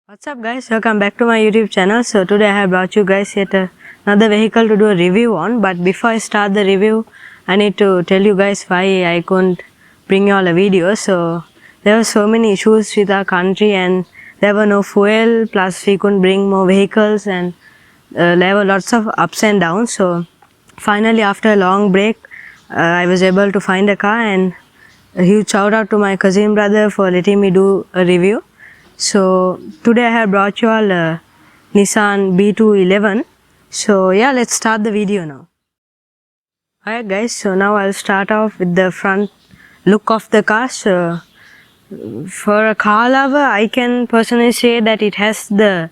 What's up guys, welcome back to my YouTube channel. So today I have brought you guys yet another vehicle to do a review on, but before I start the review I need to tell you guys why I couldn't bring you all a video. So there were so many issues with our country and there were no fuel, plus we couldn't bring more vehicles, and there were lots of ups and downs. So finally after a long break I was able to find a car, and a huge shout out to my cousin brother for letting me do a review. So today I have brought you all a Nissan B211. So yeah, let's start the video now. Alright guys, so now I'll start off with the front look of the car. So for a car lover, I can personally say that it has the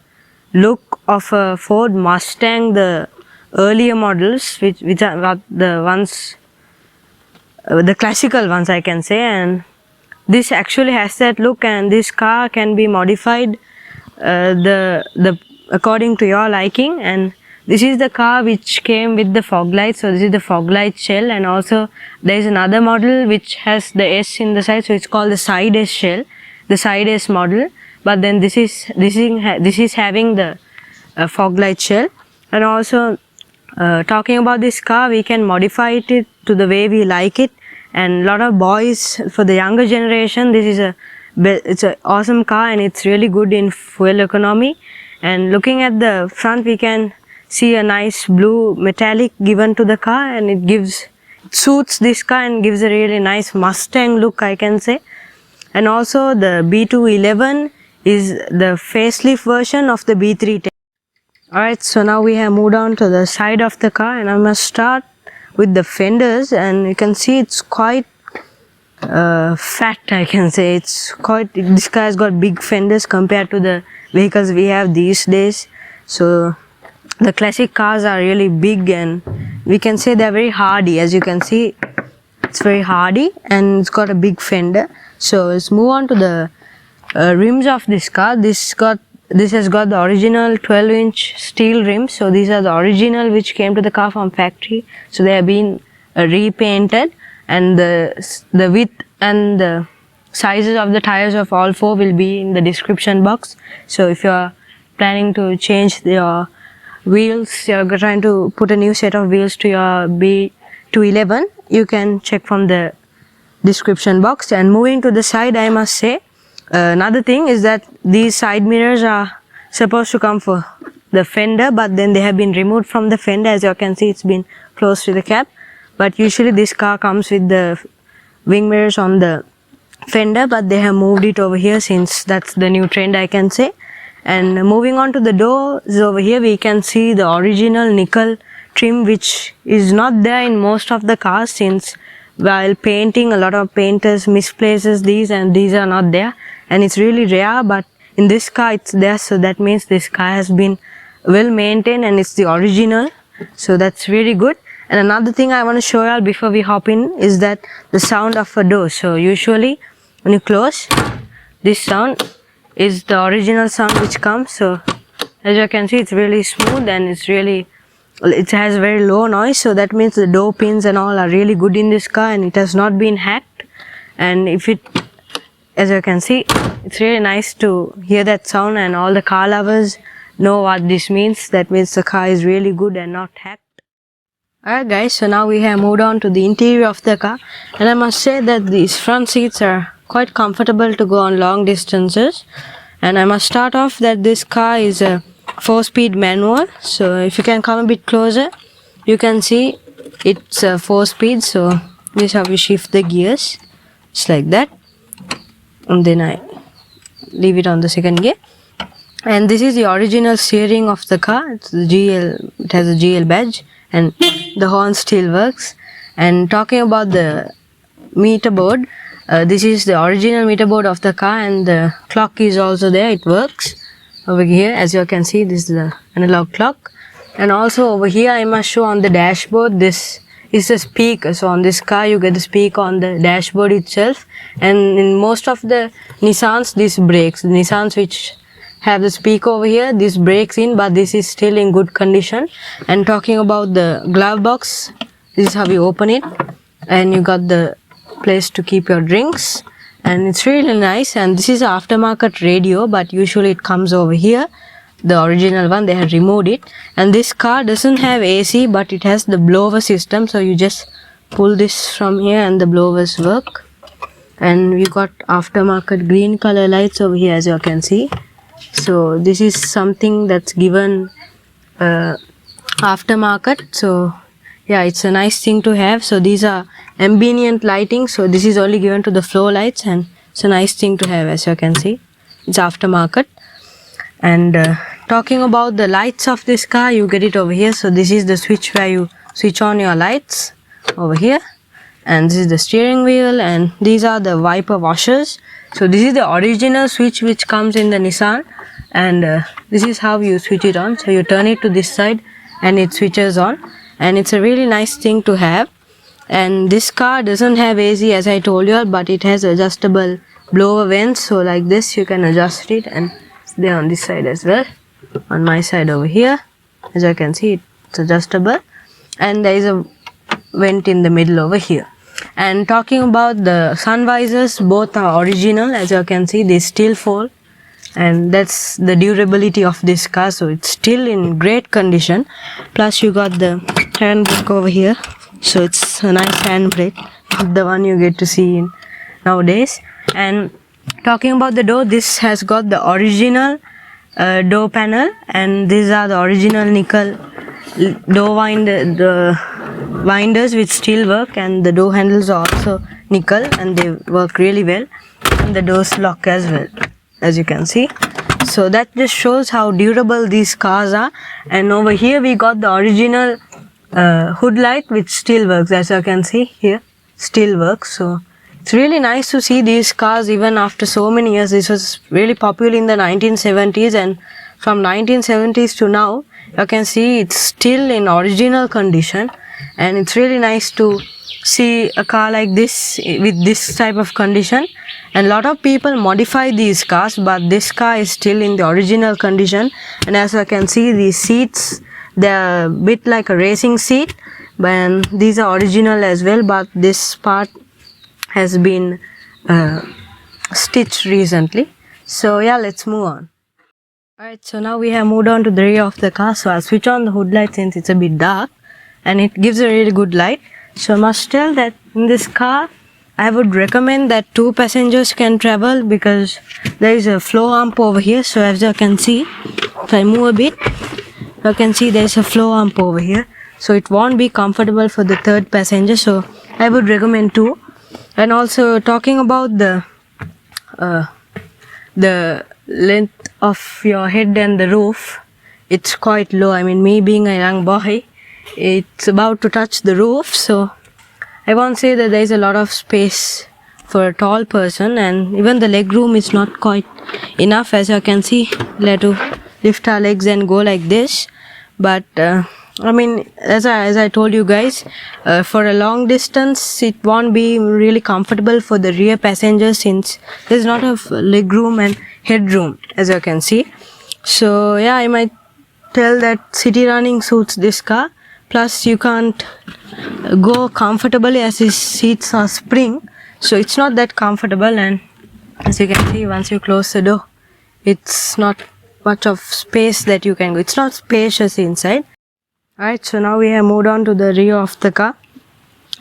look of a Ford Mustang, the earlier models, which are the ones, the classical ones I can say, and this actually has that look, and this car can be modified according to your liking. And this is the car which came with the fog lights. So this is the fog light shell, and also there is another model which has the S in the side, so it's called the side S shell, the side S model. But then this is having the fog light shell. And also talking about this car, we can modify it to the way we like it. And a lot of boys, for the younger generation, this is it's an awesome car, and it's really good in fuel economy. And looking at the front, we can see a nice blue metallic given to the car, and it suits this car and gives a really nice Mustang look, I can say. And also the B211 is the facelift version of the B310. Alright, so now we have moved on to the side of the car, and I must start with the fenders. And you can see it's quite fat, I can say. This car has got big fenders compared to the vehicles we have these days. So the classic cars are really big, and we can say they're very hardy. As you can see, it's very hardy and it's got a big fender. So let's move on to the rims of this car. This has got the original 12-inch steel rims. So these are the original which came to the car from factory. So they have been repainted, and the width and the sizes of the tires of all four will be in the description box. So if you are planning to change your wheels, you are trying to put a new set of wheels to your B211, you can check from the description box. And moving to the side, I must say, another thing is that these side mirrors are supposed to come for the fender, but then they have been removed from the fender. As you can see, it's been close to the cab. But usually this car comes with the wing mirrors on the fender, but they have moved it over here since that's the new trend, I can say. And moving on to the doors, over here we can see the original nickel trim, which is not there in most of the cars, since while painting, a lot of painters misplaces these, and these are not there, and it's really rare. But in this car it's there, so that means this car has been well maintained and it's the original, so that's really good. And another thing I want to show you all before we hop in is that the sound of a door. So usually when you close, this sound is the original sound which comes. So as you can see, it's really smooth and it has very low noise, so that means the door pins and all are really good in this car, and it has not been hacked. And as you can see, it's really nice to hear that sound, and all the car lovers know what this means. That means the car is really good and not hacked. Alright guys, so now we have moved on to the interior of the car, and I must say that these front seats are quite comfortable to go on long distances. And I must start off that this car is a 4-speed manual. So if you can come a bit closer, you can see it's a 4-speed. So this is how we shift the gears, just like that, and then I leave it on the second gear. And this is the original steering of the car. It's the GL, it has a GL badge, and the horn still works. And talking about the meter board, this is the original meter board of the car, and the clock is also there, it works. Over here, as you can see, this is the analog clock. And also over here I must show on the dashboard, this is a speaker. So on this car you get the speaker on the dashboard itself. And in most of the Nissans, this breaks. The Nissans which have the speaker over here, this breaks in, but this is still in good condition. And talking about the glove box, this is how you open it, and you got the place to keep your drinks. and it's really nice. And this is an aftermarket radio, but usually it comes over here. The original one, they have removed it. And this car doesn't have AC, but it has the blower system, so you just pull this from here and the blowers work. And we got aftermarket green color lights over here, as you can see. So this is something that's given aftermarket. So yeah, it's a nice thing to have. So these are ambient lighting, so this is only given to the floor lights, and it's a nice thing to have, as you can see. It's aftermarket. And talking about the lights of this car, you get it over here. So this is the switch where you switch on your lights over here, and this is the steering wheel, and these are the wiper washers. So this is the original switch which comes in the Nissan, and this is how you switch it on. So you turn it to this side and it switches on, and it's a really nice thing to have. And this car doesn't have AC, as I told you all, but it has adjustable blower vents. So like this you can adjust it, and it's there on this side as well. On my side over here, as you can see, it's adjustable, and there is a vent in the middle over here. And talking about the sun visors, both are original. As you can see, they still fall, and that's the durability of this car, so it's still in great condition. Plus you got the handbrake over here, so it's a nice handbrake, the one you get to see in nowadays. And talking about the door, this has got the original door panel, and these are the original nickel door the winders which still work, and the door handles are also nickel and they work really well, and the doors lock as well, as you can see. So that just shows how durable these cars are. And over here we got the original hood light which still works, as you can see here, still works. So it's really nice to see these cars even after so many years. This was really popular in the 1970s, and from 1970s to now you can see it's still in original condition. And it's really nice to see a car like this with this type of condition. And a lot of people modify these cars, but this car is still in the original condition. And as you can see, these seats, they're a bit like a racing seat, but these are original as well, but this part has been stitched recently. So yeah, let's move on. Alright, so now we have moved on to the rear of the car. So I'll switch on the hood light since it's a bit dark, and it gives a really good light. So I must tell that in this car I would recommend that 2 passengers can travel, because there is a floor arm over here. So as you can see, if I move a bit, you can see there is a floor arm over here, so it won't be comfortable for the third passenger. So I would recommend 2. And also talking about the length of your head and the roof, it's quite low. I mean, me being a young boy, it's about to touch the roof, so I won't say that there is a lot of space for a tall person, and even the leg room is not quite enough. As you can see, we have to lift our legs and go like this. But I mean, as I told you guys, for a long distance it won't be really comfortable for the rear passengers, since there's not a leg room and headroom, as you can see. So yeah, I might tell that city running suits this car. Plus you can't go comfortably as these seats are spring, so it's not that comfortable. And as you can see, once you close the door, it's not much of space that you can go. It's not spacious inside. Alright, so now we have moved on to the rear of the car,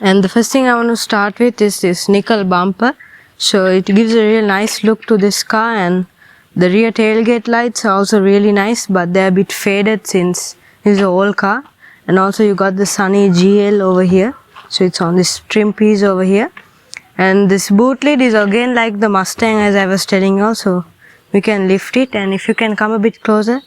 and the first thing I want to start with is this nickel bumper. So it gives a real nice look to this car, and the rear tailgate lights are also really nice, but they're a bit faded since this is an old car. And also you got the Sunny GL over here, so it's on this trim piece over here. And this boot lid is again like the Mustang, as I was telling you, so we can lift it. And if you can come a bit closer,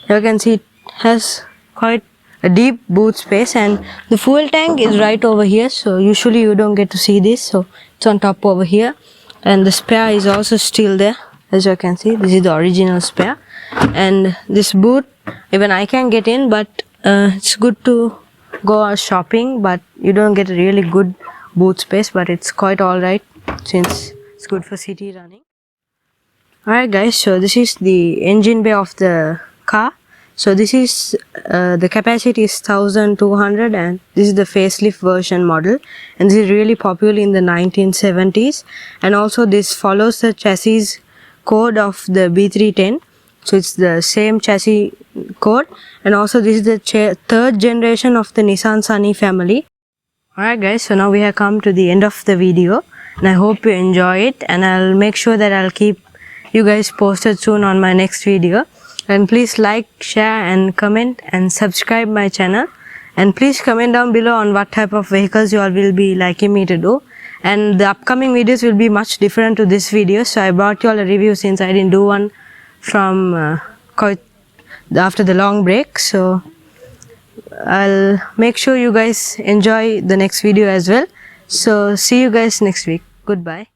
you can see it has quite a deep boot space, and the fuel tank is right over here. So usually you don't get to see this, so it's on top over here. And the spare is also still there, as you can see. This is the original spare. And this boot, even I can get in, but it's good to go shopping, but you don't get a really good boot space, but it's quite alright since it's good for city running. Alright guys, so this is the engine bay of the car. So this is the capacity is 1200, and this is the facelift version model, and this is really popular in the 1970s. And also this follows the chassis code of the B310, so it's the same chassis code. And also this is the third generation of the Nissan Sunny family. Alright guys, so now we have come to the end of the video, and I hope you enjoy it, and I'll make sure that I'll keep you guys posted soon on my next video. And please like, share and comment and subscribe my channel, and please comment down below on what type of vehicles you all will be liking me to do. And the upcoming videos will be much different to this video, so I brought you all a review since I didn't do one from after the long break. So I'll make sure you guys enjoy the next video as well. So see you guys next week. Goodbye.